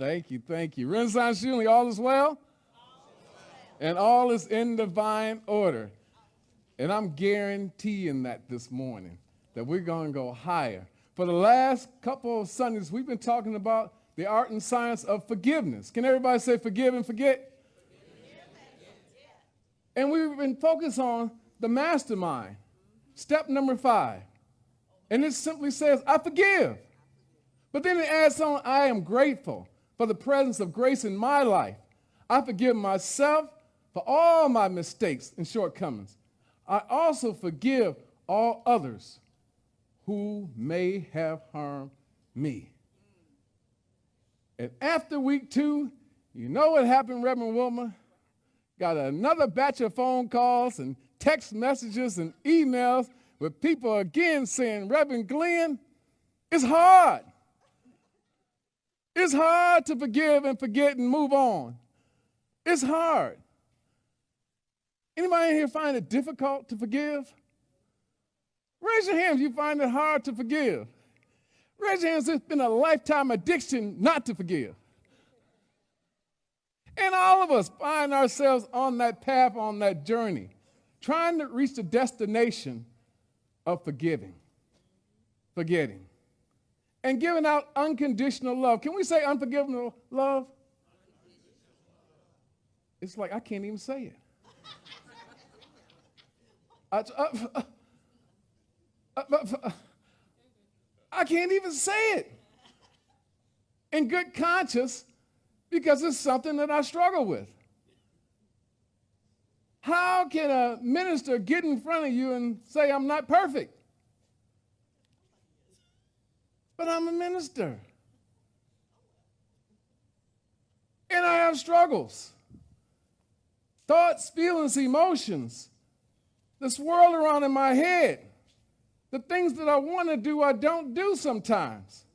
Thank you, thank you. Renaissance Jubilee, all is well? And all is in divine order. And I'm guaranteeing that this morning, that we're going to go higher. For the last couple of Sundays, we've been talking about the art and science of forgiveness. Can everybody say forgive and forget? And we've been focused on the mastermind, step number 5. And it simply says, I forgive. But then it adds on, I am grateful for the presence of grace in my life. I forgive myself for all my mistakes and shortcomings. I also forgive all others who may have harmed me. And after week 2, you know what happened, Reverend Wilmer? Got another batch of phone calls and text messages and emails with people again saying, Reverend Glenn, it's hard. It's hard to forgive and forget and move on. It's hard. Anybody in here find it difficult to forgive? Raise your hand if you find it hard to forgive. Raise your hands if it's been a lifetime addiction not to forgive. And all of us find ourselves on that path, on that journey, trying to reach the destination of forgetting, and giving out unconditional love. Can we say unforgivable love? It's like I can't even say it. I can't even say it in good conscience because it's something that I struggle with. How can a minister get in front of you and say, I'm not perfect? But I'm a minister. And I have struggles. Thoughts, feelings, emotions that swirl around in my head. The things that I want to do, I don't do sometimes.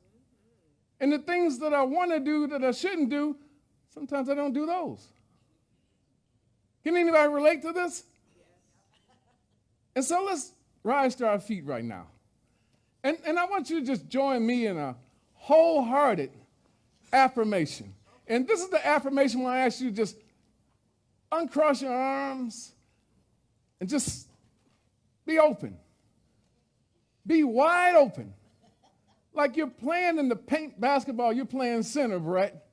And the things that I want to do that I shouldn't do, sometimes I don't do those. Can anybody relate to this? And so let's rise to our feet right now. And I want you to just join me in a wholehearted affirmation. And this is the affirmation when I ask you to just uncross your arms and just be open. Be wide open. Like you're playing in the paint basketball, you're playing center, Brett,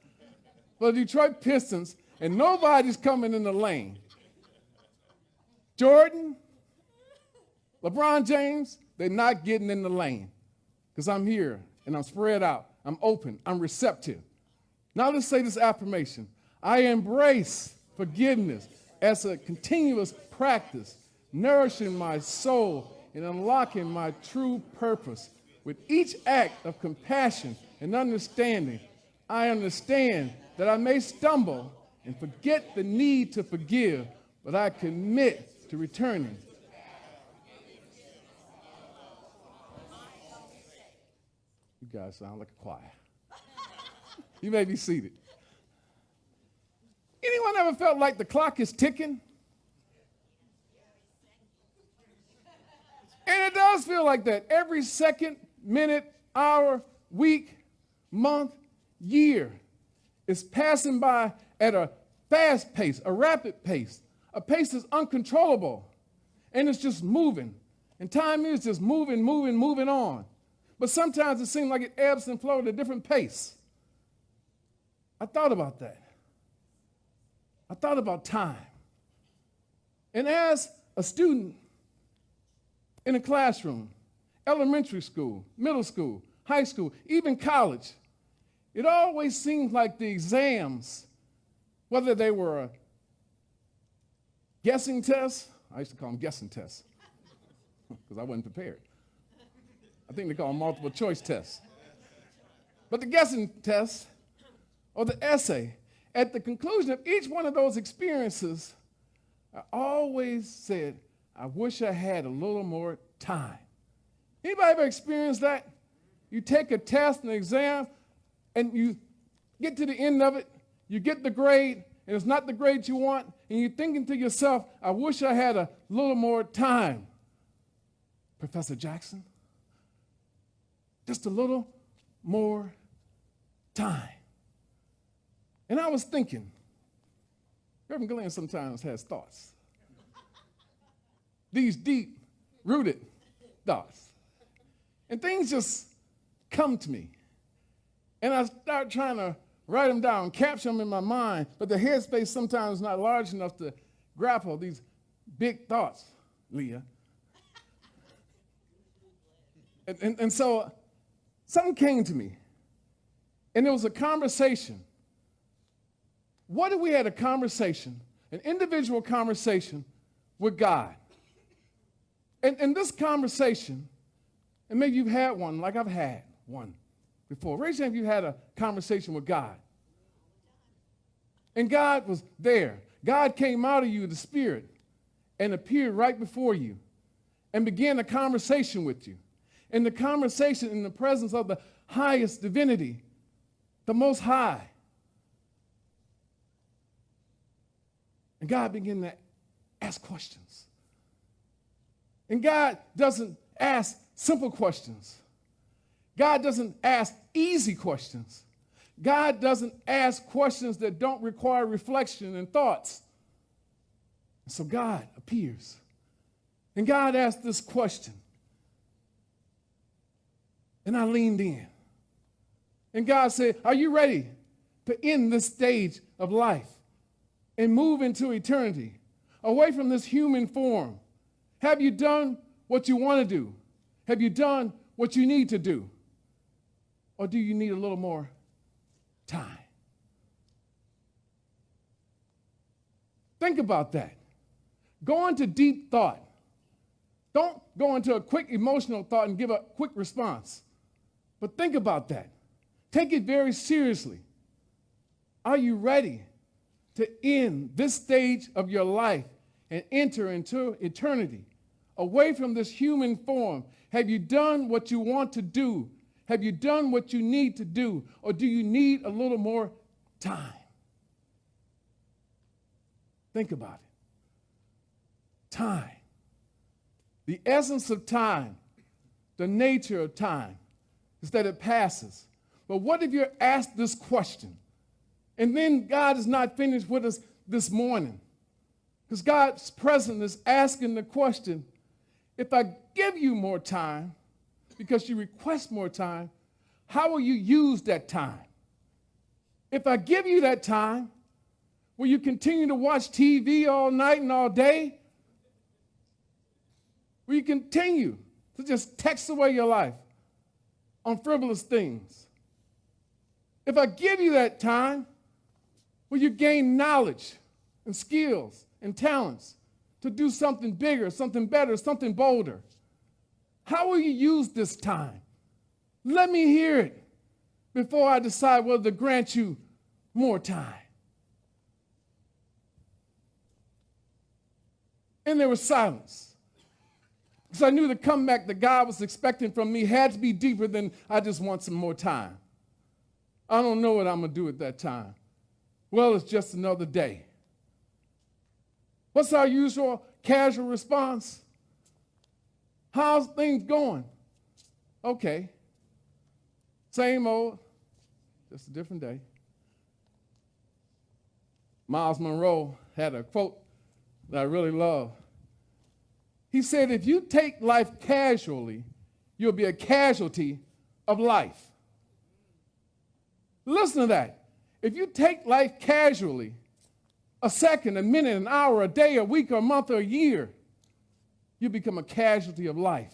for the Detroit Pistons, and nobody's coming in the lane. Jordan, LeBron James, they're not getting in the lane because I'm here and I'm spread out. I'm open. I'm receptive. Now let's say this affirmation. I embrace forgiveness as a continuous practice, nourishing my soul and unlocking my true purpose. With each act of compassion and understanding, I understand that I may stumble and forget the need to forgive, but I commit to returning. You guys sound like a choir. You may be seated. Anyone ever felt like the clock is ticking? And it does feel like that. Every second, minute, hour, week, month, year is passing by at a fast pace, a rapid pace, a pace that's uncontrollable. And it's just moving. And time is just moving on. But sometimes it seems like it ebbs and flows at a different pace. I thought about that. I thought about time. And as a student in a classroom, elementary school, middle school, high school, even college, it always seemed like the exams, whether they were a guessing test, I used to call them guessing tests because I wasn't prepared. I think they call them multiple choice tests. But the guessing test or the essay, at the conclusion of each one of those experiences, I always said, I wish I had a little more time. Anybody ever experienced that? You take a test, an exam, and you get to the end of it, you get the grade, and it's not the grade you want, and you're thinking to yourself, I wish I had a little more time. Professor Jackson, just a little more time. And I was thinking, Reverend Glenn sometimes has thoughts. These deep-rooted thoughts. And things just come to me. And I start trying to write them down, capture them in my mind, but the headspace sometimes is not large enough to grapple these big thoughts, Leah. And so something came to me, and it was a conversation. What if we had a conversation, an individual conversation with God? And this conversation, and maybe you've had one like I've had one before. Raise your hand if you had a conversation with God. And God was there. God came out of you, the Spirit, and appeared right before you and began a conversation with you. And the conversation in the presence of the highest divinity, the Most High. And God began to ask questions. And God doesn't ask simple questions. God doesn't ask easy questions. God doesn't ask questions that don't require reflection and thoughts. And so God appears. And God asked this question. And I leaned in. And God said, are you ready to end this stage of life and move into eternity, away from this human form? Have you done what you want to do? Have you done what you need to do? Or do you need a little more time? Think about that. Go into deep thought. Don't go into a quick emotional thought and give a quick response. But think about that. Take it very seriously. Are you ready to end this stage of your life and enter into eternity, away from this human form? Have you done what you want to do? Have you done what you need to do? Or do you need a little more time? Think about it. Time. The essence of time, the nature of time, is that it passes. But what if you're asked this question, and then God is not finished with us this morning? Because God's presence is asking the question, if I give you more time, because you request more time, how will you use that time? If I give you that time, will you continue to watch TV all night and all day? Will you continue to just text away your life on frivolous things? If I give you that time, will you gain knowledge and skills and talents to do something bigger, something better, something bolder? How will you use this time? Let me hear it before I decide whether to grant you more time. And there was silence. Because I knew the comeback that God was expecting from me had to be deeper than I just want some more time. I don't know what I'm going to do at that time. Well, it's just another day. What's our usual casual response? How's things going? Okay. Same old, just a different day. Miles Monroe had a quote that I really love. He said, if you take life casually, you'll be a casualty of life. Listen to that. If you take life casually, a second, a minute, an hour, a day, a week, a month, or a year, you become a casualty of life.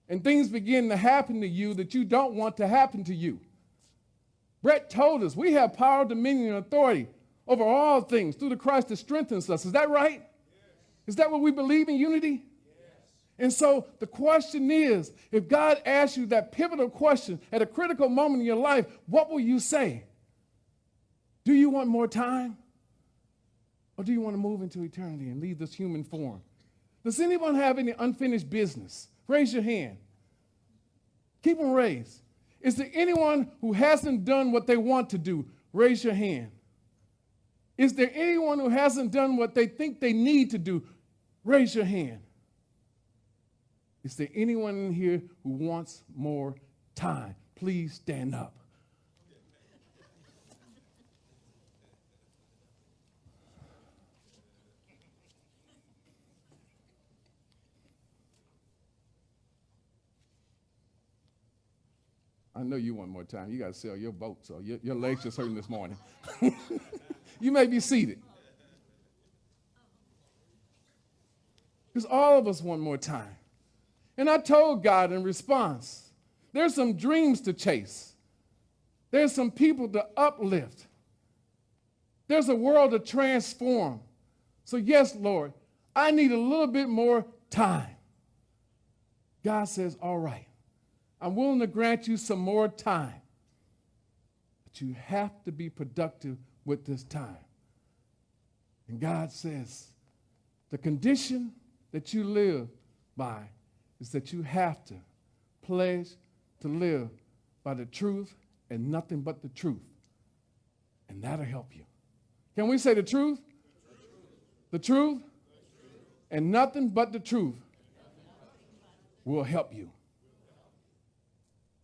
And things begin to happen to you that you don't want to happen to you. Brett told us we have power, dominion, and authority over all things through the Christ that strengthens us. Is that right? Yes. Is that what we believe in, unity? Yes. And so the question is, if God asks you that pivotal question at a critical moment in your life, what will you say? Do you want more time? Or do you want to move into eternity and leave this human form? Does anyone have any unfinished business? Raise your hand. Keep them raised. Is there anyone who hasn't done what they want to do? Raise your hand. Is there anyone who hasn't done what they think they need to do? Raise your hand. Is there anyone in here who wants more time? Please stand up. I know you one more time. You got to sell your boat, so your legs just hurting this morning. You may be seated. Because all of us one more time. And I told God in response, there's some dreams to chase. There's some people to uplift. There's a world to transform. So yes, Lord, I need a little bit more time. God says, all right, I'm willing to grant you some more time. But you have to be productive with this time. And God says, the condition that you live by is that you have to pledge to live by the truth and nothing but the truth. And that'll help you. Can we say the truth? The truth? And nothing but the truth will help you.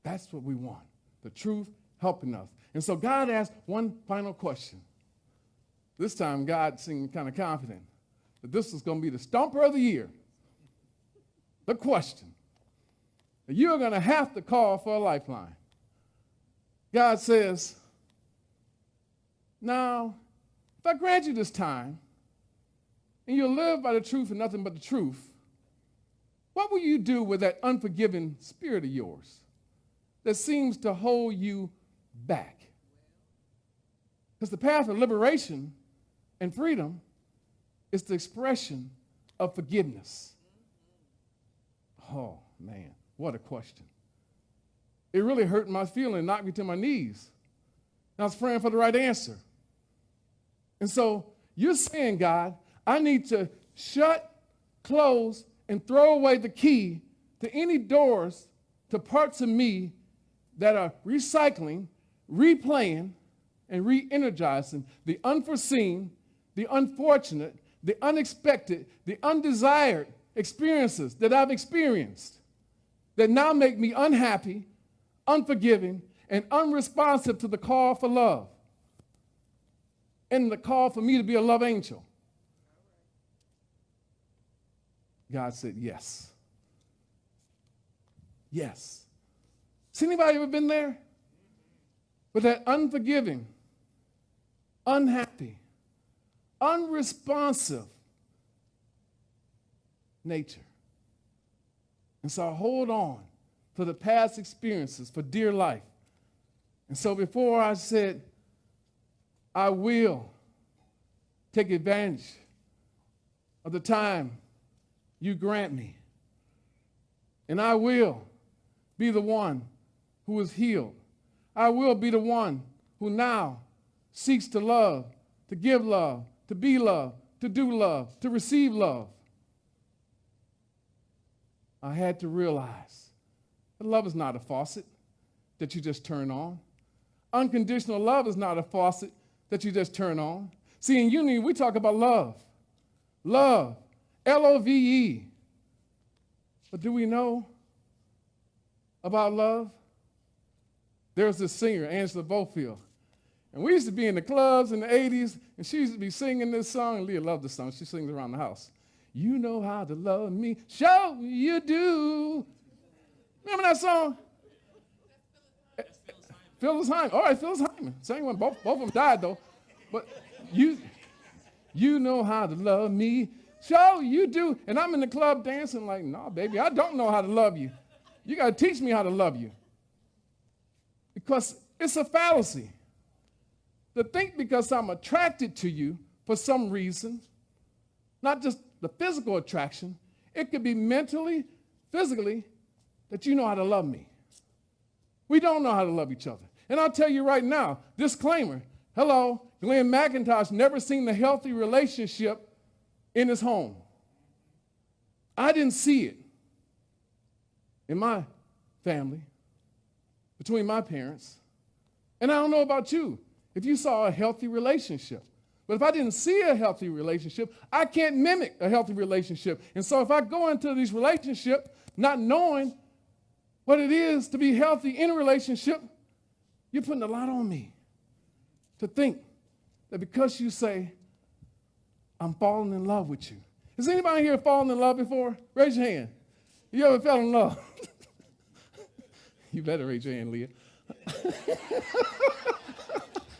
That's what we want. The truth helping us. And so God asked one final question. This time God seemed kind of confident that this was going to be the stumper of the year. The question. You're going to have to call for a lifeline. God says, now, if I grant you this time, and you'll live by the truth and nothing but the truth, what will you do with that unforgiving spirit of yours that seems to hold you back? Because the path of liberation and freedom is the expression of forgiveness. Oh, man, what a question. It really hurt my feeling, knocked me to my knees. And I was praying for the right answer. And so you're saying, God, I need to shut, close, and throw away the key to any doors to parts of me that are recycling, replaying, and re-energizing the unforeseen, the unfortunate, the unexpected, the undesired experiences that I've experienced that now make me unhappy, unforgiving, and unresponsive to the call for love and the call for me to be a love angel. God said, yes. Yes. Has anybody ever been there? With that unforgiving, unhappy, unresponsive nature. And so I hold on to the past experiences for dear life. And so before I said, I will take advantage of the time you grant me. And I will be the one who is healed. I will be the one who now seeks to love, to give love, to be love, to do love, to receive love. I had to realize that love is not a faucet that you just turn on. Unconditional love is not a faucet that you just turn on. See, in unity, we talk about love. Love. L-O-V-E. But do we know about love? There's this singer, Angela Bofield. And we used to be in the clubs in the 80s, and she used to be singing this song. Leah loved this song. She sings around the house. You know how to love me. Show you do. Remember that song? Phyllis Hyman. All right, Phyllis Hyman. Sang when both of them died, though. But you know how to love me. Show you do. And I'm in the club dancing like, no, baby, I don't know how to love you. You got to teach me how to love you. Because it's a fallacy. To think because I'm attracted to you for some reason, not just the physical attraction, it could be mentally, physically, that you know how to love me. We don't know how to love each other. And I'll tell you right now, disclaimer, hello, Glenn McIntosh never seen a healthy relationship in his home. I didn't see it in my family, between my parents. And I don't know about you, if you saw a healthy relationship. But if I didn't see a healthy relationship, I can't mimic a healthy relationship. And so if I go into these relationships not knowing what it is to be healthy in a relationship, you're putting a lot on me to think that because you say, I'm falling in love with you. Has anybody here fallen in love before? Raise your hand. You ever fell in love? You better raise your hand, Leah.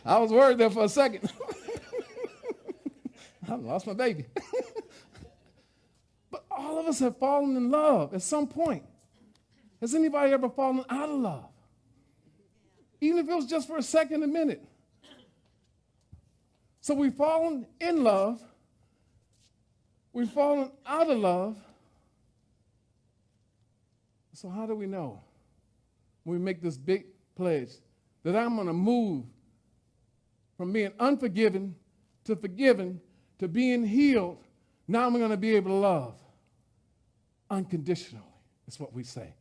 I was worried there for a second. I lost my baby. But all of us have fallen in love at some point. Has anybody ever fallen out of love? Even if it was just for a second, a minute. So we've fallen in love. We've fallen out of love. So how do we know when we make this big pledge that I'm going to move from being unforgiven to forgiven to being healed? Now I'm going to be able to love unconditionally, is what we say.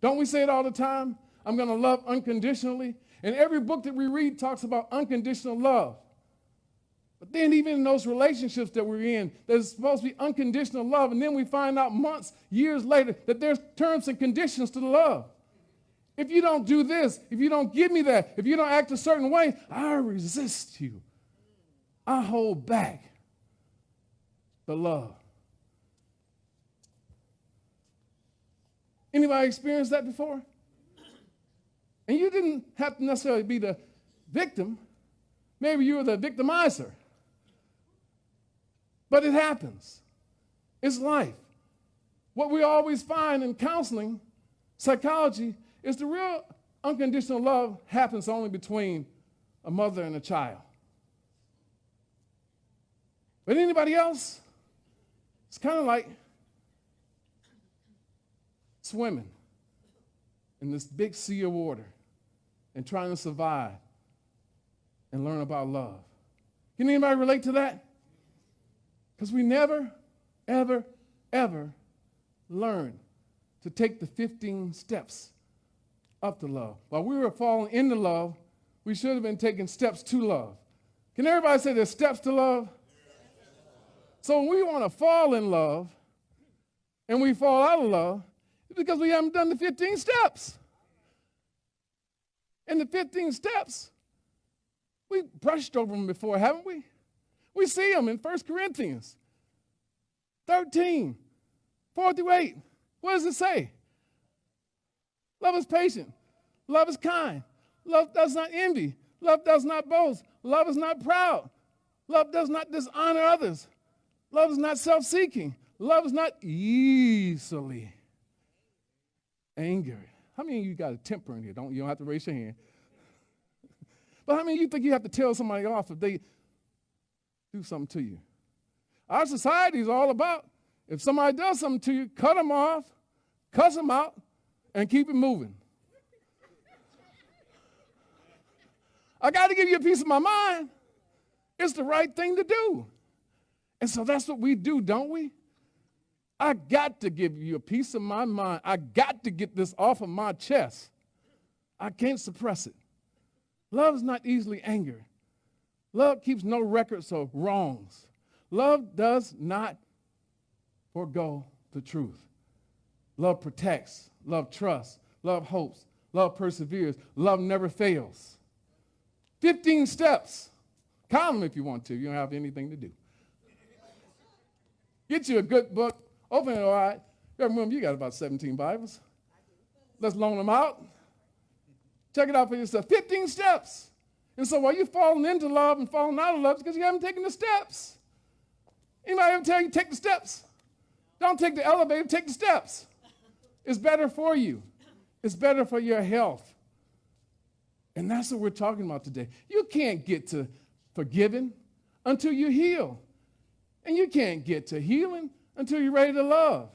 Don't we say it all the time? I'm going to love unconditionally. And every book that we read talks about unconditional love. But then even in those relationships that we're in, there's supposed to be unconditional love. And then we find out months, years later, that there's terms and conditions to the love. If you don't do this, if you don't give me that, if you don't act a certain way, I resist you. I hold back the love. Anybody experienced that before? And you didn't have to necessarily be the victim. Maybe you were the victimizer. But it happens. It's life. What we always find in counseling, psychology, is the real unconditional love happens only between a mother and a child. But anybody else, it's kind of like swimming in this big sea of water and trying to survive and learn about love. Can anybody relate to that? Because we never, ever, ever learn to take the 15 steps up to love. While we were falling into love, we should have been taking steps to love. Can everybody say there's steps to love? So when we want to fall in love and we fall out of love, it's because we haven't done the 15 steps. And the 15 steps, we brushed over them before, haven't we? We see them in 1 Corinthians 13, 4 through 8. What does it say? Love is patient. Love is kind. Love does not envy. Love does not boast. Love is not proud. Love does not dishonor others. Love is not self-seeking. Love is not easily angered. How many of you got a temper in here? You don't have to raise your hand. But how many of you think you have to tell somebody off if they do something to you? Our society is all about, if somebody does something to you, cut them off, cuss them out, and keep it moving. I got to give you a piece of my mind. It's the right thing to do. And so that's what we do, don't we? I got to give you a piece of my mind. I got to get this off of my chest. I can't suppress it. Love is not easily angered. Love keeps no records of wrongs. Love does not forego the truth. Love protects. Love trusts. Love hopes. Love perseveres. Love never fails. 15 steps. Count them if you want to. You don't have anything to do. Get you a good book. Open it all right. Remember, you got about 17 Bibles. Let's loan them out. Check it out for yourself. 15 steps. And so while you're falling into love and falling out of love, it's because you haven't taken the steps. Anybody ever tell you take the steps? Don't take the elevator, take the steps. It's better for you. It's better for your health. And that's what we're talking about today. You can't get to forgiving until you heal. And you can't get to healing until you're ready to love.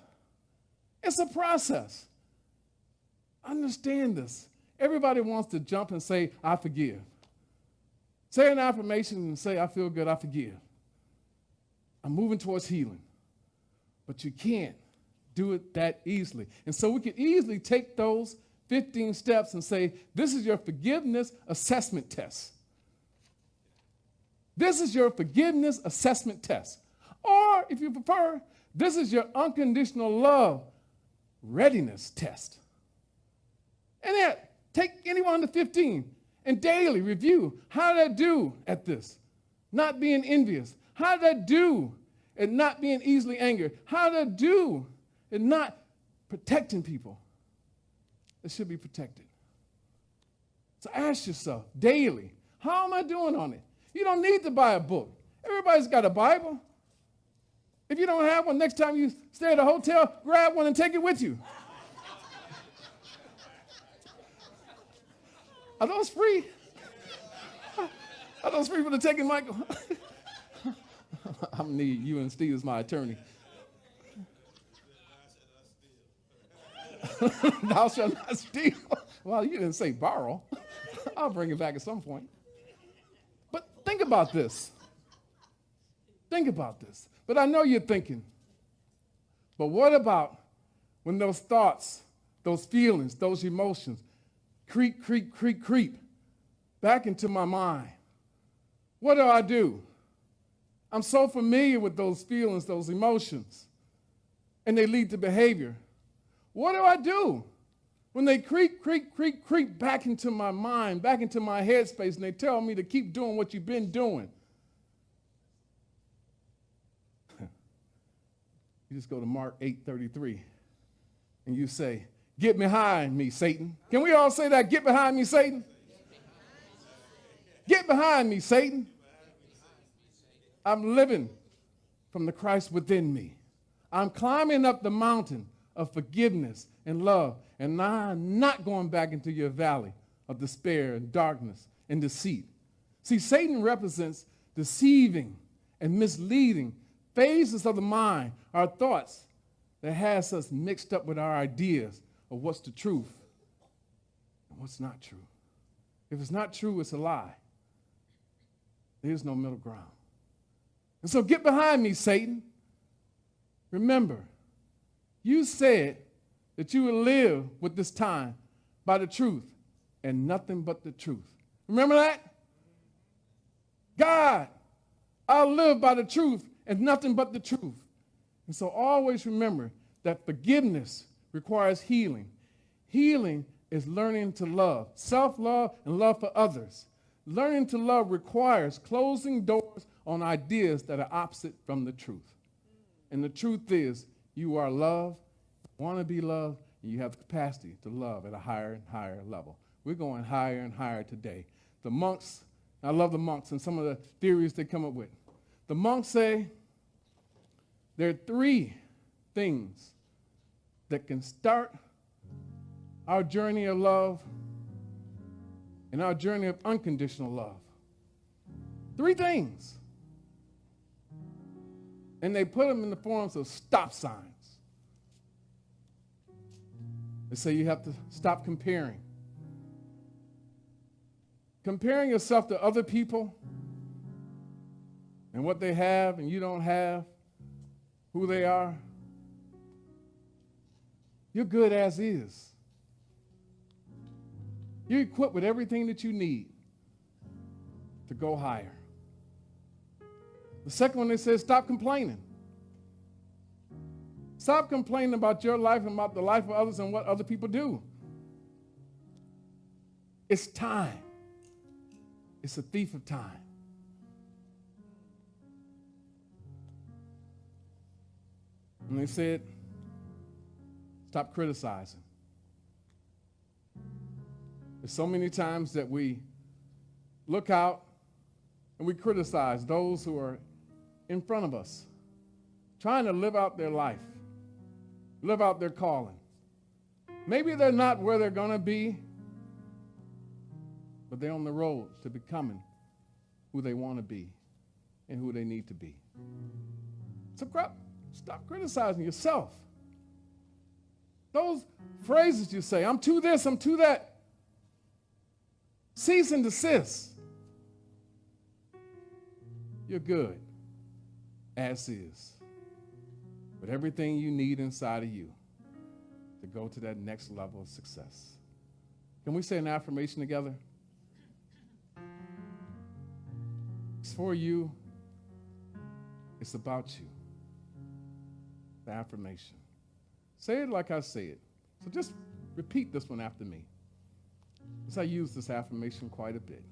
It's a process. Understand this. Everybody wants to jump and say, I forgive. Say an affirmation and say, I feel good, I forgive. I'm moving towards healing. But you can't do it that easily. And so we can easily take those 15 steps and say, this is your forgiveness assessment test. This is your forgiveness assessment test. Or, if you prefer, this is your unconditional love readiness test. And then take any one of the 15 and daily review. How did I do at this? Not being envious. How did I do at not being easily angered? How did I do at not protecting people that should be protected? So ask yourself daily, how am I doing on it? You don't need to buy a book. Everybody's got a Bible. If you don't have one, next time you stay at a hotel, grab one and take it with you. Are those free? Are those free for the taking, Michael? I'm going to need you and Steve as my attorney. Thou shalt not steal. Well, you didn't say borrow. I'll bring it back at some point. But think about this. Think about this. But I know you're thinking, but what about when those thoughts, those feelings, those emotions creep back into my mind? What do? I'm so familiar with those feelings, those emotions, and they lead to behavior. What do I do when they creep back into my mind, back into my headspace, and they tell me to keep doing what you've been doing? You just go to Mark 8:33, and you say, "Get behind me, Satan." Can we all say that? Get behind me, Satan. Get behind me, Satan. I'm living from the Christ within me. I'm climbing up the mountain of forgiveness and love, and I'm not going back into your valley of despair and darkness and deceit. See, Satan represents deceiving and misleading phases of the mind, our thoughts that has us mixed up with our ideas of what's the truth and what's not true. If it's not true, it's a lie. There's no middle ground. And so get behind me, Satan. Remember, you said that you would live with this time by the truth and nothing but the truth. Remember that? God, I'll live by the truth and nothing but the truth. And so always remember that forgiveness requires healing. Healing is learning to love, self-love and love for others. Learning to love requires closing doors on ideas that are opposite from the truth. And the truth is, you are loved, want to be loved, and you have the capacity to love at a higher and higher level. We're going higher and higher today. The monks, I love the monks and some of the theories they come up with. The monks say there are 3 things that can start our journey of love and our journey of unconditional love. 3 things. And they put them in the forms of stop signs. They say you have to stop comparing. Comparing yourself to other people and what they have and you don't have, who they are. You're good as is. You're equipped with everything that you need to go higher. The second one, they says, stop complaining. Stop complaining about your life and about the life of others and what other people do. It's time. It's a thief of time. And they said, stop criticizing. There's so many times that we look out and we criticize those who are in front of us, trying to live out their life, live out their calling. Maybe they're not where they're going to be, but they're on the road to becoming who they want to be and who they need to be. So stop criticizing yourself. Those phrases you say, I'm too this, I'm too that. Cease and desist. You're good as is, with everything you need inside of you to go to that next level of success. Can we say an affirmation together? It's for you. It's about you. The affirmation. Say it like I say it. So just repeat this one after me. Because I use this affirmation quite a bit.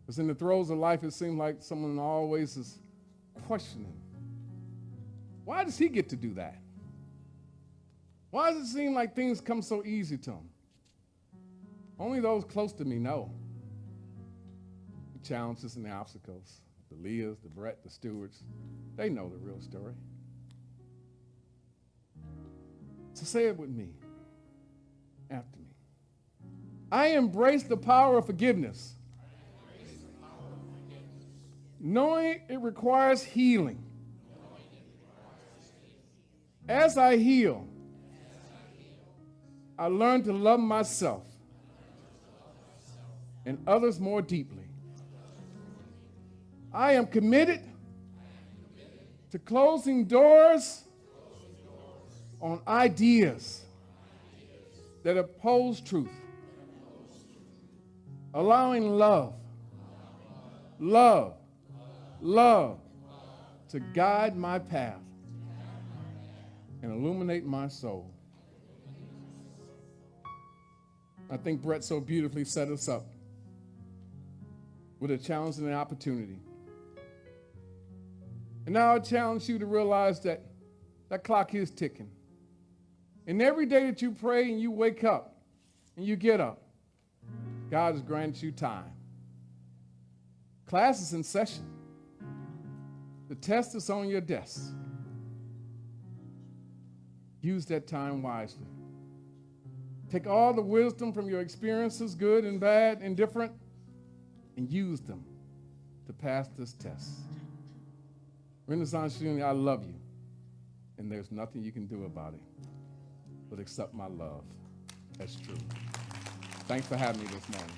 Because in the throes of life, it seems like someone always is questioning. Why does he get to do that? Why does it seem like things come so easy to him? Only those close to me know the challenges and the obstacles. The Leahs, the Brett, the Stewarts, they know the real story. So say it with me, after me. I embrace the power of forgiveness, knowing it requires healing. As I heal, I learn to love myself and others more deeply. I am committed to closing doors on ideas that oppose truth, allowing love to guide my path and illuminate my soul. I think Brett so beautifully set us up with a challenge and an opportunity. And now I challenge you to realize that that clock is ticking. And every day that you pray and you wake up and you get up, God has granted you time. Class is in session. The test is on your desk. Use that time wisely. Take all the wisdom from your experiences, good and bad, indifferent, and use them to pass this test. Renaissance Union, I love you, and there's nothing you can do about it but accept my love. That's true. Thanks for having me this morning.